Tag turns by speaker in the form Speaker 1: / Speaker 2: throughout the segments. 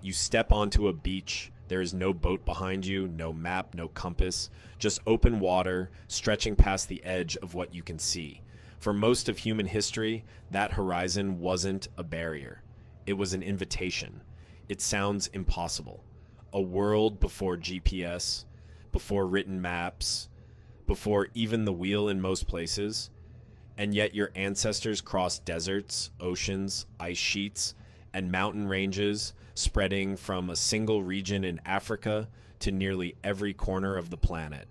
Speaker 1: You step onto a beach. There is no boat behind you, no map, no compass, just open water stretching past the edge of what you can see. For most of human history, that horizon wasn't a barrier. It was an invitation. It sounds impossible. A world before GPS, before written maps, before even the wheel in most places. And yet your ancestors crossed deserts, oceans, ice sheets, and mountain ranges spreading from a single region in Africa to nearly every corner of the planet.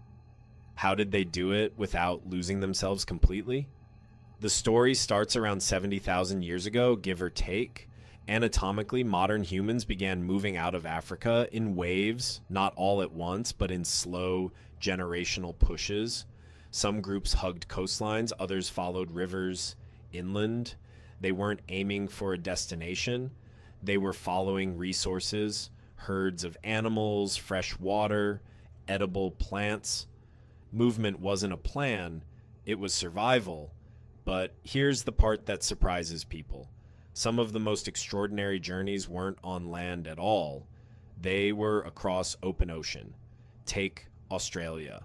Speaker 1: How did they do it without losing themselves completely? The story starts around 70,000 years ago, give or take. Anatomically, modern humans began moving out of Africa in waves, not all at once, but in slow generational pushes. Some groups hugged coastlines, others followed rivers inland. They weren't aiming for a destination. They were following resources, herds of animals, fresh water, edible plants. Movement wasn't a plan, it was survival. But here's the part that surprises people. Some of the most extraordinary journeys weren't on land at all. They were across open ocean. Take Australia.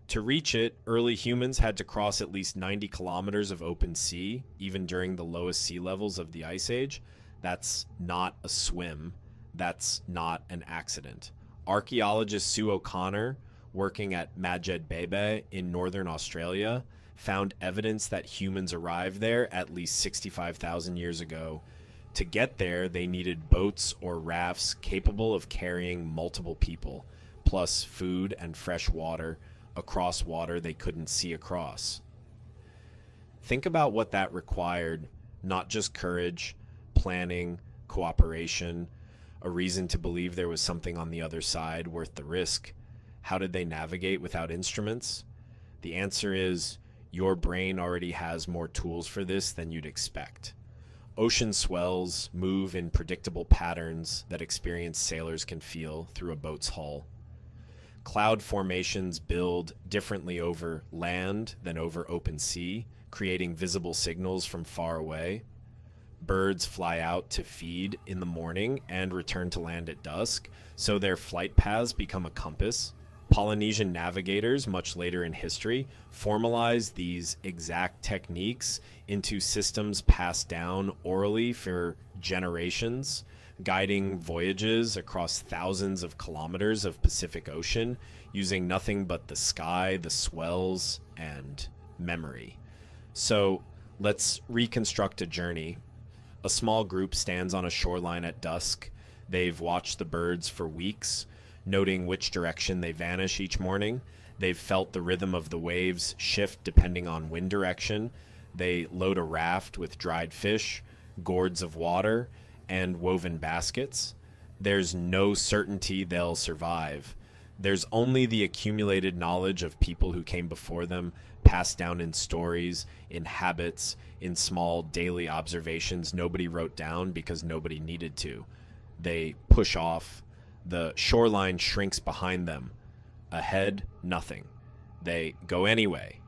Speaker 1: To reach it, early humans had to cross at least 90 kilometers of open sea, even during the lowest sea levels of the Ice Age. That's not a swim. That's not an accident. Archaeologist Sue O'Connor, working at Madjed Bebe in northern Australia, found evidence that humans arrived there at least 65,000 years ago. To get there, they needed boats or rafts capable of carrying multiple people, plus food and fresh water across water they couldn't see across. Think about what that required, not just courage, planning, cooperation, a reason to believe there was something on the other side worth the risk. How did they navigate without instruments? The answer is your brain already has more tools for this than you'd expect. Ocean swells move in predictable patterns that experienced sailors can feel through a boat's hull. Cloud formations build differently over land than over open sea, creating visible signals from far away. Birds fly out to feed in the morning and return to land at dusk, so their flight paths become a compass. Polynesian navigators, much later in history, formalized these exact techniques into systems passed down orally for generations, guiding voyages across thousands of kilometers of Pacific Ocean using nothing but the sky, the swells, and memory. So let's reconstruct a journey. A small group stands on a shoreline at dusk. They've watched the birds for weeks, noting which direction they vanish each morning. They've felt the rhythm of the waves shift depending on wind direction. They load a raft with dried fish, gourds of water, and woven baskets. There's no certainty they'll survive. There's only the accumulated knowledge of people who came before them, passed down in stories, in habits, in small daily observations nobody wrote down because nobody needed to. They push off. The shoreline shrinks behind them. Ahead, nothing. They go anyway.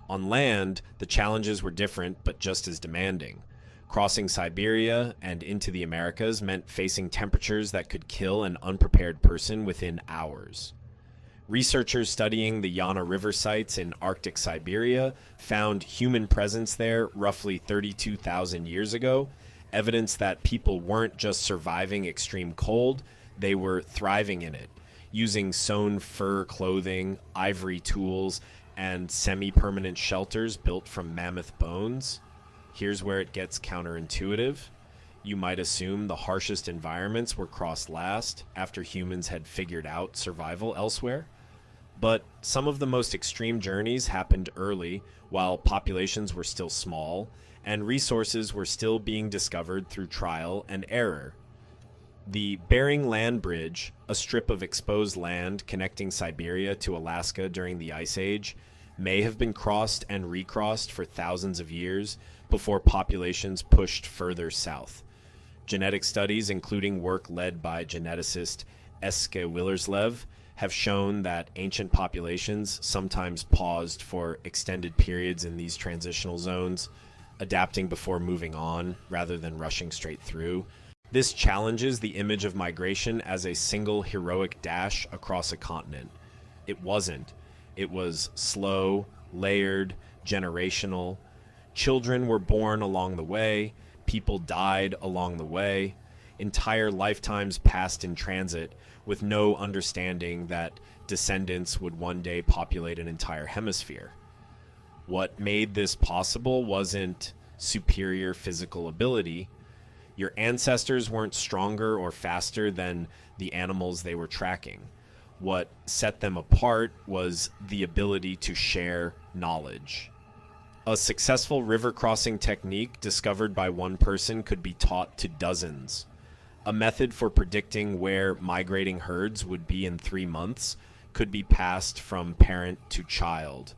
Speaker 1: On land, the challenges were different but just as demanding. Crossing Siberia and into the Americas meant facing temperatures that could kill an unprepared person within hours. Researchers studying the Yana River sites in Arctic Siberia found human presence there roughly 32,000 years ago, evidence that people weren't just surviving extreme cold, they were thriving in it, using sewn fur clothing, ivory tools, and semi-permanent shelters built from mammoth bones. Here's where it gets counterintuitive. You might assume the harshest environments were crossed last, after humans had figured out survival elsewhere. But some of the most extreme journeys happened early, while populations were still small, and resources were still being discovered through trial and error. The Bering Land Bridge, a strip of exposed land connecting Siberia to Alaska during the Ice Age, may have been crossed and recrossed for thousands of years before populations pushed further south. Genetic studies, including work led by geneticist Eske Willerslev, have shown that ancient populations sometimes paused for extended periods in these transitional zones, adapting before moving on rather than rushing straight through. This challenges the image of migration as a single heroic dash across a continent. It wasn't. It was slow, layered, generational. Children were born along the way, people died along the way, entire lifetimes passed in transit with no understanding that descendants would one day populate an entire hemisphere. What made this possible wasn't superior physical ability. Your ancestors weren't stronger or faster than the animals they were tracking. What set them apart was the ability to share knowledge. A successful river crossing technique discovered by one person could be taught to dozens. A method for predicting where migrating herds would be in 3 months could be passed from parent to child.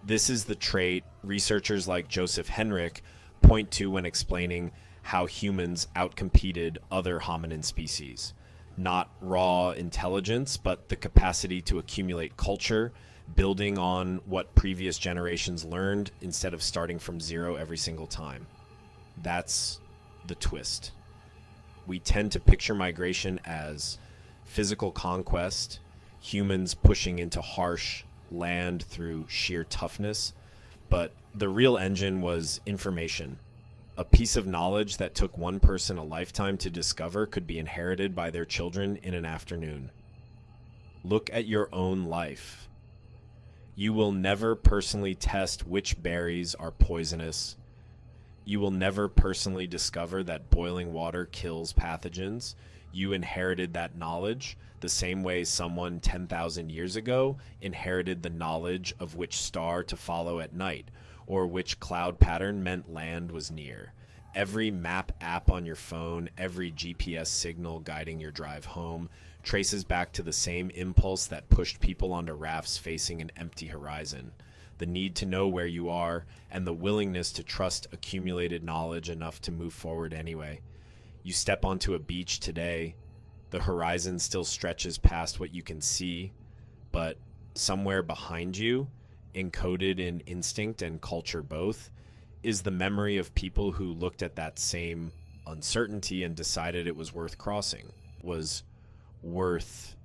Speaker 1: This is the trait researchers like Joseph Henrich point to when explaining how humans outcompeted other hominin species. Not raw intelligence, but the capacity to accumulate culture, building on what previous generations learned instead of starting from zero every single time. That's the twist. We tend to picture migration as physical conquest, humans pushing into harsh land through sheer toughness, but the real engine was information. A piece of knowledge that took one person a lifetime to discover could be inherited by their children in an afternoon. Look at your own life. You will never personally test which berries are poisonous. You will never personally discover that boiling water kills pathogens. You inherited that knowledge the same way someone 10,000 years ago inherited the knowledge of which star to follow at night, or which cloud pattern meant land was near. Every map app on your phone, every GPS signal guiding your drive home, traces back to the same impulse that pushed people onto rafts facing an empty horizon. The need to know where you are, and the willingness to trust accumulated knowledge enough to move forward anyway. You step onto a beach today, the horizon still stretches past what you can see, but somewhere behind you, encoded in instinct and culture both, is the memory of people who looked at that same uncertainty and decided it was worth crossing, was worth